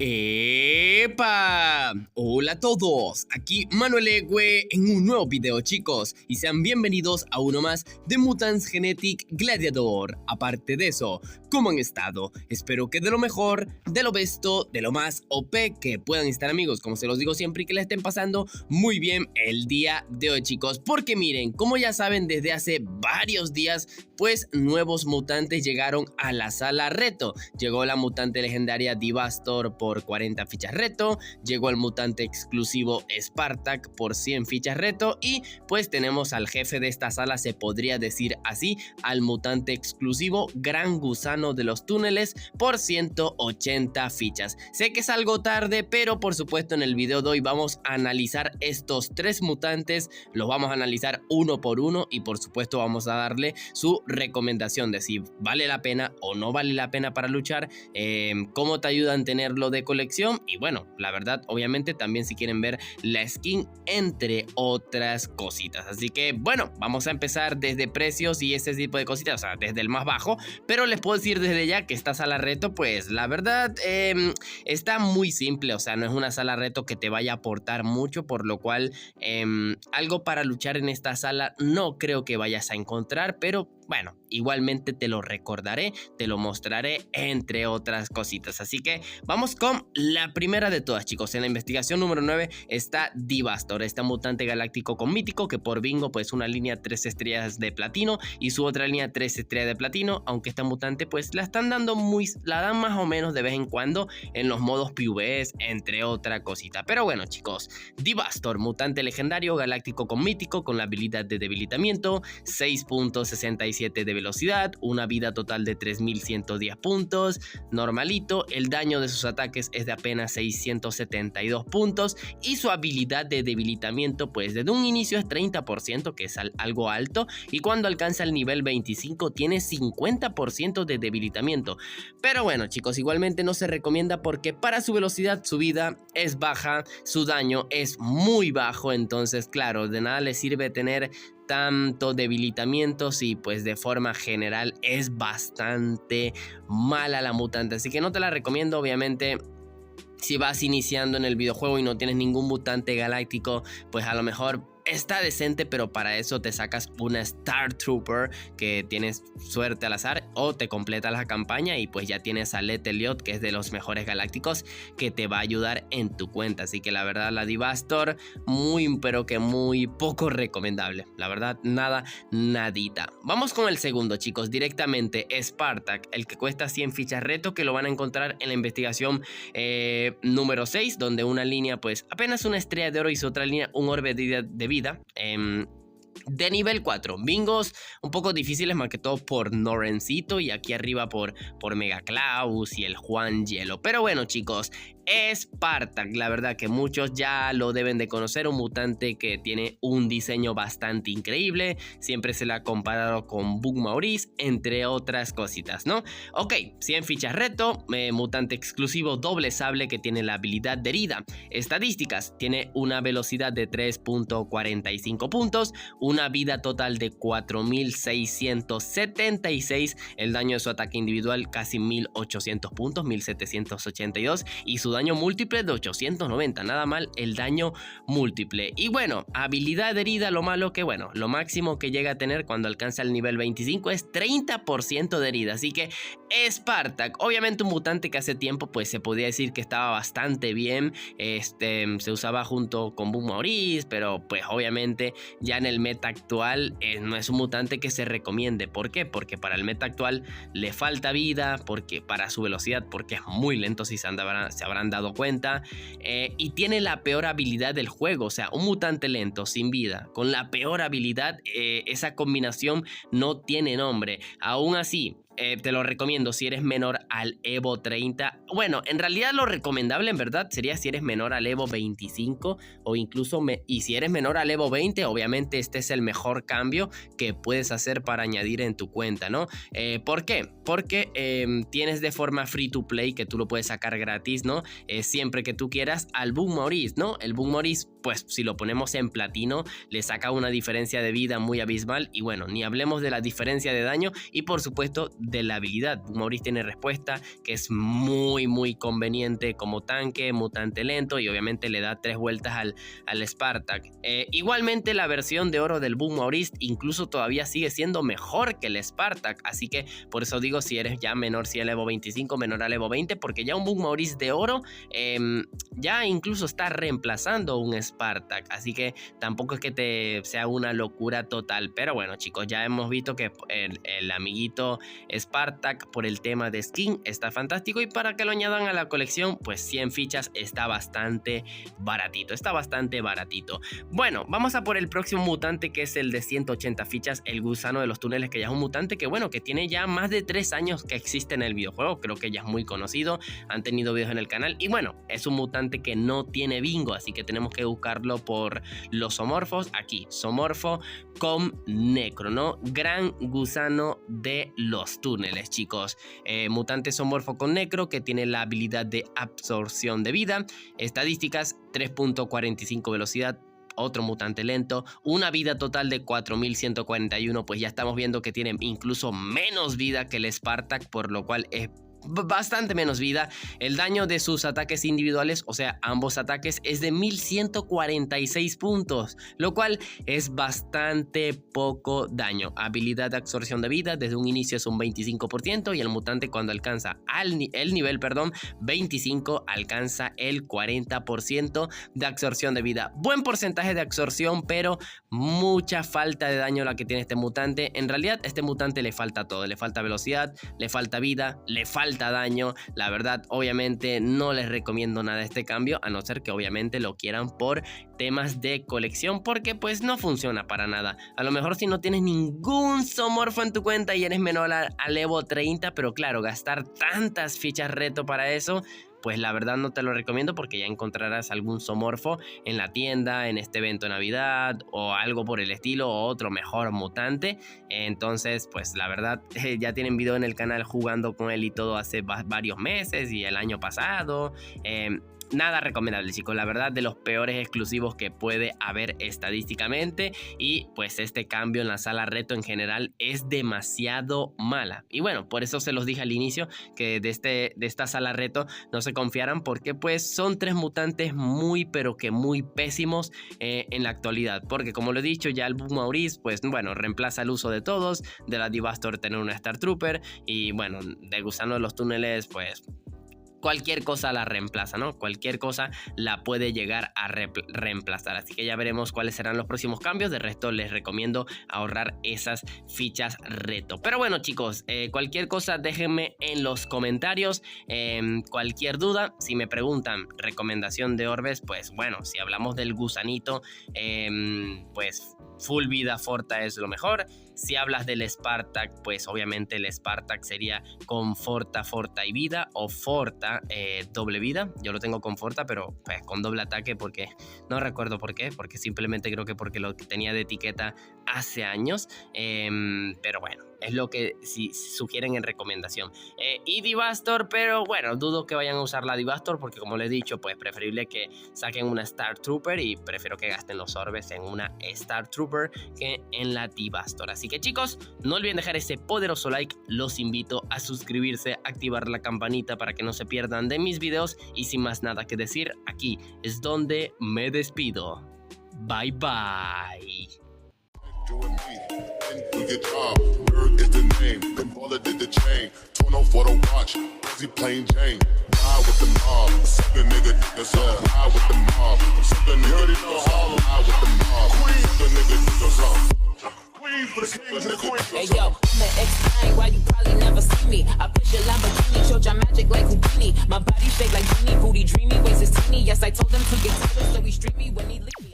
¡Epa! Hola a todos, aquí Manuel Egue en un nuevo video, chicos, y sean bienvenidos a uno más de Mutants Genetic Gladiator. Aparte de eso, ¿cómo han estado? Espero que de lo mejor, de lo besto, de lo más OP que puedan estar, amigos, como se los digo siempre, y que la estén pasando muy bien el día de hoy, chicos, porque miren, como ya saben, desde hace varios días, pues nuevos mutantes llegaron a la sala reto. Llegó la mutante legendaria Devastor por 40 fichas reto, llegó el mutante exclusivo Spartak por 100 fichas reto y pues tenemos al jefe de esta sala, se podría decir así, al mutante exclusivo Gran Gusano de los Túneles por 180 fichas. Sé que es algo tarde, pero por supuesto en el video de hoy vamos a analizar estos tres mutantes, los vamos a analizar uno por uno y por supuesto vamos a darle su recomendación de si vale la pena o no vale la pena para luchar, cómo te ayudan a tenerlo de colección y bueno, la verdad, obviamente también si quieren ver la skin, entre otras cositas. Así que bueno, vamos a empezar desde precios y ese tipo de cositas, o sea, desde el más bajo, pero les puedo decir desde ya que esta sala reto, pues la verdad está muy simple, o sea, no es una sala reto que te vaya a aportar mucho, por lo cual algo para luchar en esta sala no creo que vayas a encontrar, pero bueno, igualmente te lo recordaré, te lo mostraré, entre otras cositas. Así que vamos con la primera de todas, chicos. En la investigación número 9 está Devastor, este mutante galáctico con mítico que por bingo pues una línea 3 estrellas de platino y su otra línea 3 estrellas de platino, aunque esta mutante pues la están dando la dan más o menos de vez en cuando en los modos PvEs, entre otra cosita. Pero bueno, chicos, Devastor, mutante legendario galáctico con mítico con la habilidad de debilitamiento, 6.67 de velocidad, una vida total de 3110 puntos, normalito, el daño de sus ataques es de apenas 672 puntos y su habilidad de debilitamiento pues desde un inicio es 30%, que es algo alto, y cuando alcanza el nivel 25 tiene 50% de debilitamiento. Pero bueno, chicos, igualmente no se recomienda porque para su velocidad su vida es baja, su daño es muy bajo, entonces claro, de nada le sirve tener tanto debilitamiento si pues de forma general es bastante mala la mutante, así que no te la recomiendo. Obviamente si vas iniciando en el videojuego y no tienes ningún mutante galáctico, pues a lo mejor está decente, pero para eso te sacas una Star Trooper que tienes suerte al azar o te completa la campaña y pues ya tienes a Let Elliot, que es de los mejores galácticos, que te va a ayudar en tu cuenta. Así que la verdad la Devastor muy pero que muy poco recomendable, la verdad nada, nadita. Vamos con el segundo, chicos, directamente Spartak, el que cuesta 100 fichas reto, que lo van a encontrar en la investigación número 6, donde una línea pues apenas una estrella de oro y su otra línea un orbe de vida de nivel 4, bingos un poco difíciles, más que todo por Norencito y aquí arriba por Mega Claus y el Juan Hielo. Pero bueno, chicos, Spartak, la verdad que muchos ya lo deben de conocer, un mutante que tiene un diseño bastante increíble, siempre se le ha comparado con Bug Maurice, entre otras cositas, ¿no? Ok, 100 fichas reto, mutante exclusivo doble sable que tiene la habilidad de herida. Estadísticas, tiene una velocidad de 3.45 puntos, una vida total de 4676, el daño de su ataque individual casi 1800 puntos, 1782, y su daño múltiple de 890, nada mal el daño múltiple. Y bueno, habilidad de herida, lo malo que bueno, lo máximo que llega a tener cuando alcanza el nivel 25 es 30% de herida, así que Spartak, obviamente un mutante que hace tiempo pues se podía decir que estaba bastante bien, se usaba junto con Bug Maurice, pero pues obviamente ya en el meta actual no es un mutante que se recomiende. ¿Por qué? Porque para el meta actual le falta vida, porque para su velocidad, porque es muy lento, si se habrán dado cuenta, y tiene la peor habilidad del juego, o sea, un mutante lento sin vida con la peor habilidad, esa combinación no tiene nombre. Aún así, te lo recomiendo si eres menor al Evo 30. Bueno, en realidad lo recomendable en verdad sería si eres menor al Evo 25 o incluso y si eres menor al Evo 20, obviamente este es el mejor cambio que puedes hacer para añadir en tu cuenta, ¿no? ¿Por qué? Porque tienes de forma free to play que tú lo puedes sacar gratis, ¿no? Siempre que tú quieras al Bug Maurice, ¿no? El Bug Maurice, pues si lo ponemos en platino, le saca una diferencia de vida muy abismal y bueno, ni hablemos de la diferencia de daño y por supuesto de la habilidad. Bug Maurice tiene respuesta, que es muy conveniente como tanque, mutante lento, y obviamente le da 3 vueltas al Spartak. Igualmente la versión de oro del Bug Maurice incluso todavía sigue siendo mejor que el Spartak, así que por eso digo, si eres ya menor, si el Evo 25, menor al Evo 20, porque ya un Bug Maurice de oro ya incluso está reemplazando un Spartak, así que tampoco es que te sea una locura total. Pero bueno, chicos, ya hemos visto que el amiguito Spartak, por el tema de skin, está fantástico, y para que lo añadan a la colección, pues 100 fichas está bastante baratito, Bueno, vamos a por el próximo mutante, que es el de 180 fichas, el gusano de los túneles, que ya es un mutante que, bueno, que tiene ya más de 3 años que existe en el videojuego. Creo que ya es muy conocido, han tenido videos en el canal, y bueno, es un mutante que no tiene bingo, así que tenemos que buscarlo por los zoomorfos. Aquí, zoomorfo con necro, ¿no? Gran gusano de los túneles, chicos. Mutante zoomorfo con necro, que tiene la habilidad de absorción de vida. Estadísticas: 3.45 velocidad, otro mutante lento, una vida total de 4141, pues ya estamos viendo que tiene incluso menos vida que el Spartak, por lo cual es bastante menos vida. El daño de sus ataques individuales, o sea, ambos ataques, es de 1146 puntos, lo cual es bastante poco daño. Habilidad de absorción de vida, desde un inicio es un 25%, y el mutante, cuando alcanza el nivel 25, alcanza el 40% de absorción de vida. Buen porcentaje de absorción, pero mucha falta de daño la que tiene este mutante. En realidad, a este mutante le falta todo: le falta velocidad, le falta vida, le falta daño. La verdad, obviamente no les recomiendo nada este cambio, a no ser que obviamente lo quieran por temas de colección, porque pues no funciona para nada. A lo mejor si no tienes ningún zoomorfo en tu cuenta y eres menor al Evo 30, pero claro, gastar tantas fichas reto para eso, pues la verdad no te lo recomiendo, porque ya encontrarás algún zoomorfo en la tienda, en este evento de Navidad o algo por el estilo, o otro mejor mutante. Entonces, pues la verdad, ya tienen video en el canal jugando con él y todo hace varios meses y el año pasado. Nada recomendable, chicos, la verdad, de los peores exclusivos que puede haber estadísticamente, y pues este cambio en la sala reto en general es demasiado mala. Y bueno, por eso se los dije al inicio que de esta sala reto no se confiaran, porque pues son 3 mutantes muy pero que muy pésimos en la actualidad, porque como lo he dicho, ya el Bug Maurice, pues bueno, reemplaza el uso de todos, de la Devastor tener una Star Trooper, y bueno, de gusano de los túneles, pues cualquier cosa la reemplaza, ¿no? Cualquier cosa la puede llegar a reemplazar. Así que ya veremos cuáles serán los próximos cambios. De resto, les recomiendo ahorrar esas fichas reto. Pero bueno, chicos, cualquier cosa déjenme en los comentarios. Cualquier duda, si me preguntan recomendación de orbes, pues bueno, si hablamos del gusanito, pues full vida Forta es lo mejor. Si hablas del Spartak, pues obviamente el Spartak sería con Forta, Forta y vida, o Forta, doble vida. Yo lo tengo con Forta, pero pues con doble ataque, porque no recuerdo por qué, porque simplemente creo que porque lo tenía de etiqueta hace años, pero bueno, es lo que si sugieren en recomendación. Y Devastor, pero bueno, dudo que vayan a usar la Devastor, porque como les he dicho, pues preferible que saquen una Star Trooper, y prefiero que gasten los orbes en una Star Trooper que en la Devastor. Así que chicos, no olviden dejar ese poderoso like, los invito a suscribirse, activar la campanita para que no se pierdan de mis videos, y sin más nada que decir, aquí es donde me despido. Bye bye. Doing me, and do your job. Bird is the name, then Baller did the chain. Torn off for the watch, Rosie plain Jane. Ride with the mob, suck a nigga, niggas up. Ride with the mob, suck a nigga, niggas up. Ride with the mob, suck a nigga, niggas up. Hey yo, I'ma explain why you probably never see me. I push your Lamborghini, showed your magic like Houdini. My body shake like Genie, booty dreamy, waist is teeny. Yes, I told him to get taller, so he streamed me when he leave me.